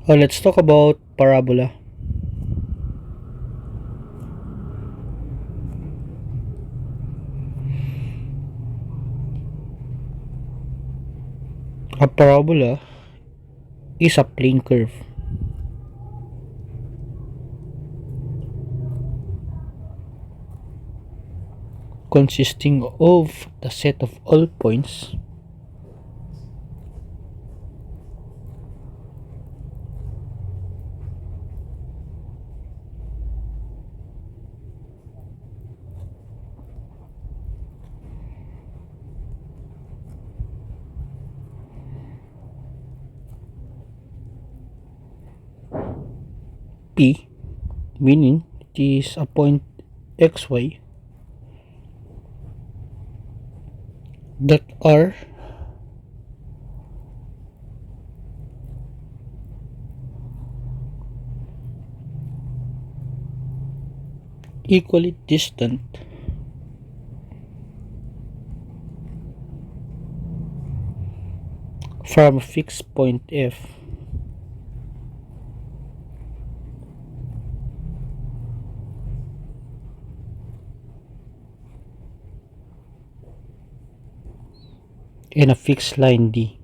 Let's talk about parabola. A parabola is a plane curve consisting of the set of all points P, meaning it is a point xy that are equally distant from a fixed point F and a fixed line D.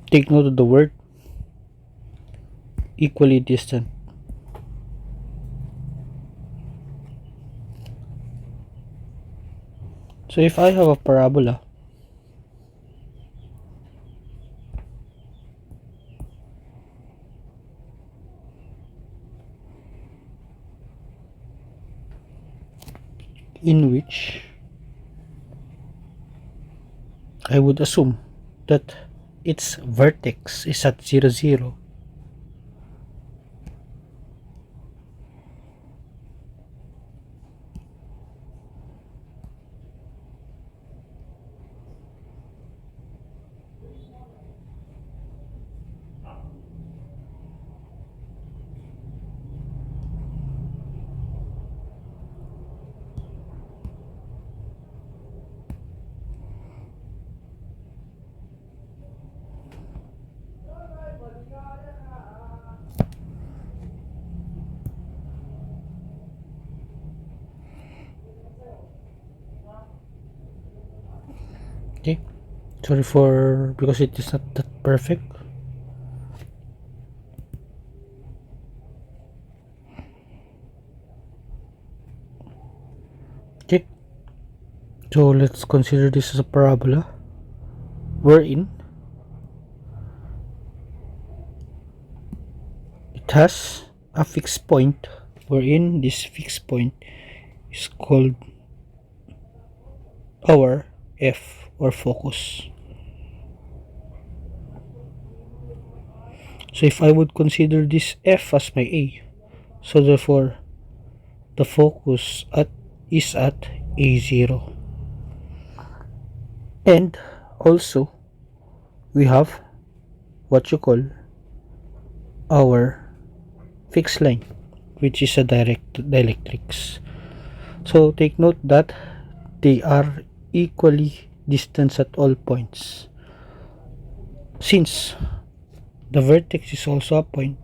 Take note of the word equally distant. So if I have a parabola in which I would assume that its vertex is at 0, 0, okay, sorry for because it is not that perfect. Okay, so let's consider this as a parabola wherein it has a fixed point, wherein this fixed point is called our F or focus. So if I would consider this F as my A, so therefore the focus is at A0, and also we have what you call our fixed line, which is a direct dielectrics. So take note that they are equally distant at all points. Since the vertex is also a point,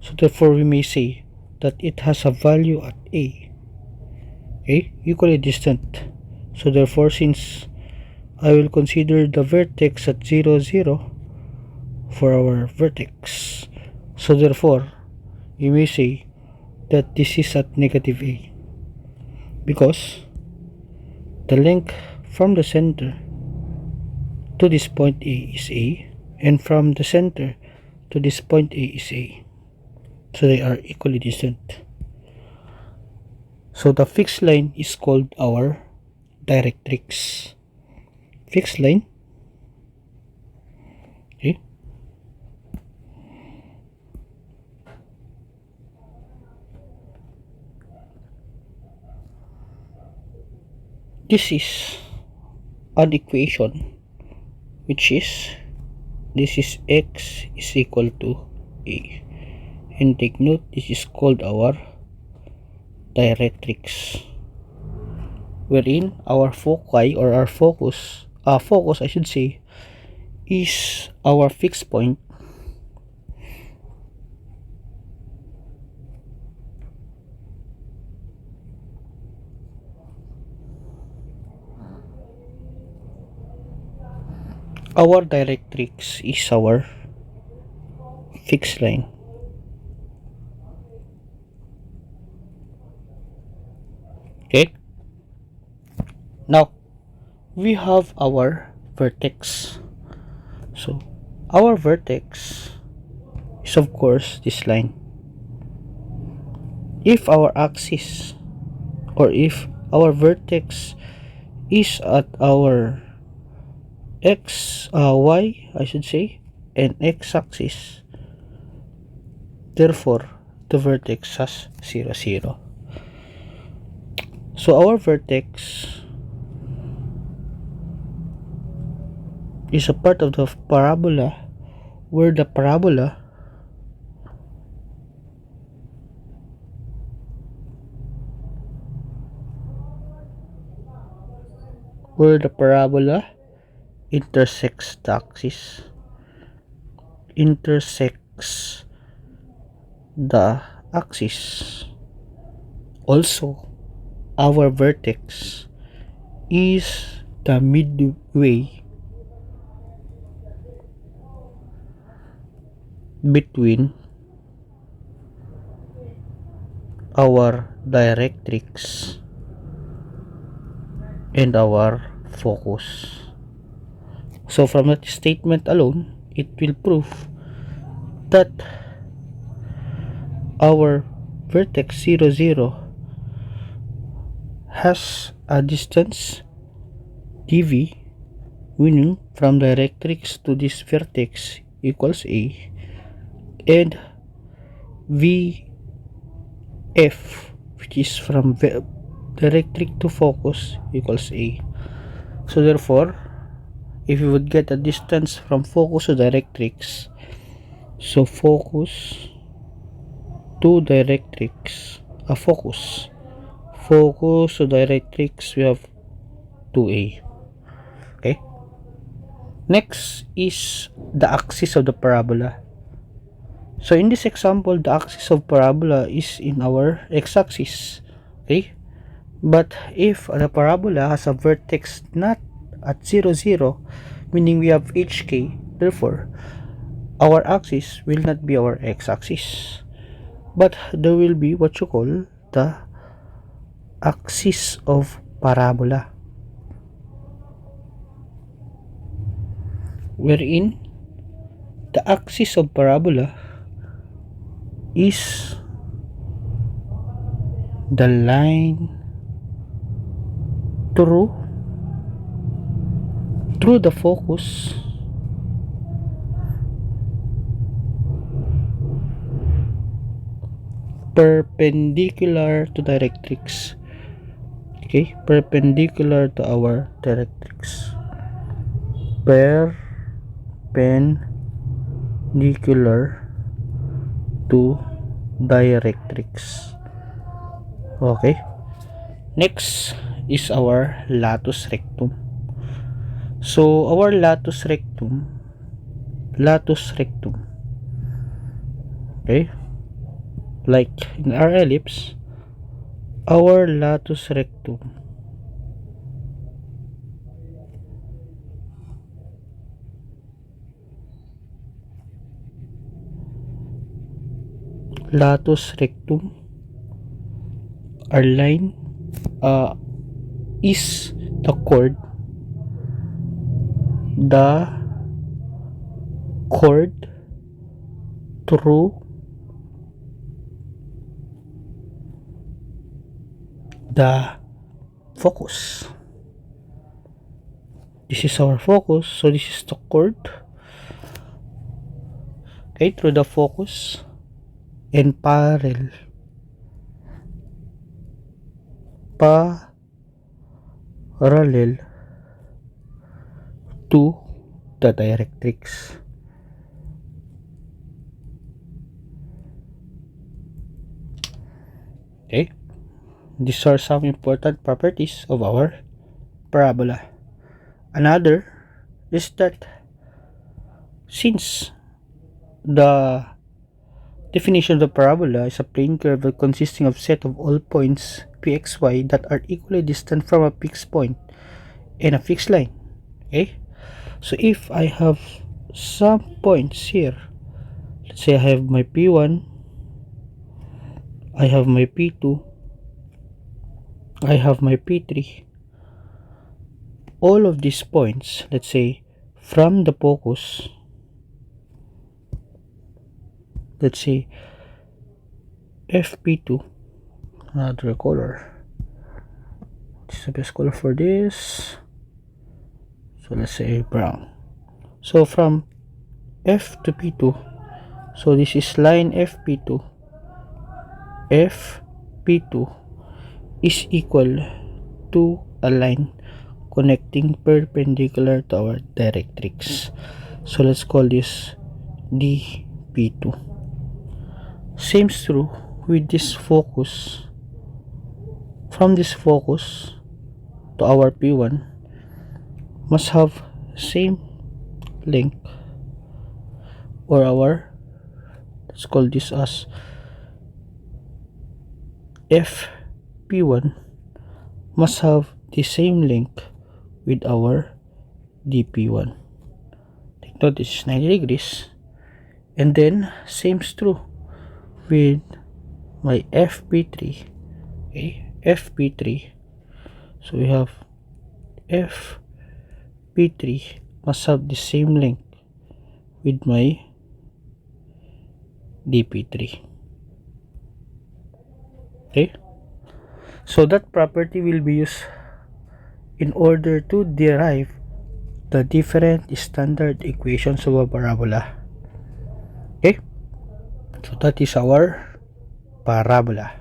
so therefore we may say that it has a value at A, okay, equally distant. So therefore, since I will consider the vertex at 0, 0 for our vertex, so therefore you may say that this is at negative A, because the length from the center to this point A is A, and from the center to this point A is A, so they are equally distant. So the fixed line is called our directrix. Fixed line, okay, this is an equation which is this is x is equal to A, and take note this is called our directrix, wherein our foci or our focus I should say, is our fixed point. Our directrix is our fixed line. Okay, now we have our vertex. So our vertex is of course this line. If our axis, or if our vertex is at our y I should say, and x axis, therefore the vertex has 0 0. So our vertex is a part of the parabola, where the parabola intersects the axis, intersects the axis. Also, our vertex is the midway between our directrix and our focus. So from that statement alone, it will prove that our vertex 0 0 has a distance dv, meaning from directrix to this vertex equals a, and vf, which is from directrix to focus, equals a. So therefore, if you would get a distance from focus to directrix, so focus to directrix, focus to directrix, we have 2a. Okay, next is the axis of the parabola. So in this example, the axis of parabola is in our x-axis. Okay, but if the parabola has a vertex not at 0 0, meaning we have hk, therefore our axis will not be our x-axis, but there will be what you call the axis of parabola, wherein the axis of parabola is the line through the focus perpendicular to directrix. Okay, perpendicular to our directrix, perpendicular to directrix. Okay, next is our latus rectum. So our latus rectum, okay, like in our ellipse, our latus rectum our line is the chord through the focus. This is our focus, so this is the chord, okay, through the focus and parallel to the directrix. Okay, These are some important properties of our parabola. Another is that since the definition of the parabola is a plane curve consisting of set of all points pxy that are equally distant from a fixed point and a fixed line. Okay, so if I have some points here, let's say I have my p1, I have my p2, I have my p3. All of these points, let's say from the focus, let's say fp2, another color, this is the best color for this, so let's say brown. So from f to p2, so this is line fp2 is equal to a line connecting perpendicular to our directrix. So let's call this dp2. Same is true with this focus. From this focus to our p1 must have same length, or our, let's call this as fp1 must have the same length with our dp1. Take note, this is 90 degrees. And then same is true with my fp3. Okay, fp3, so we have fp3 must have the same length with my dp3. Okay, so that property will be used in order to derive the different standard equations of a parabola. Okay, so that is our parabola.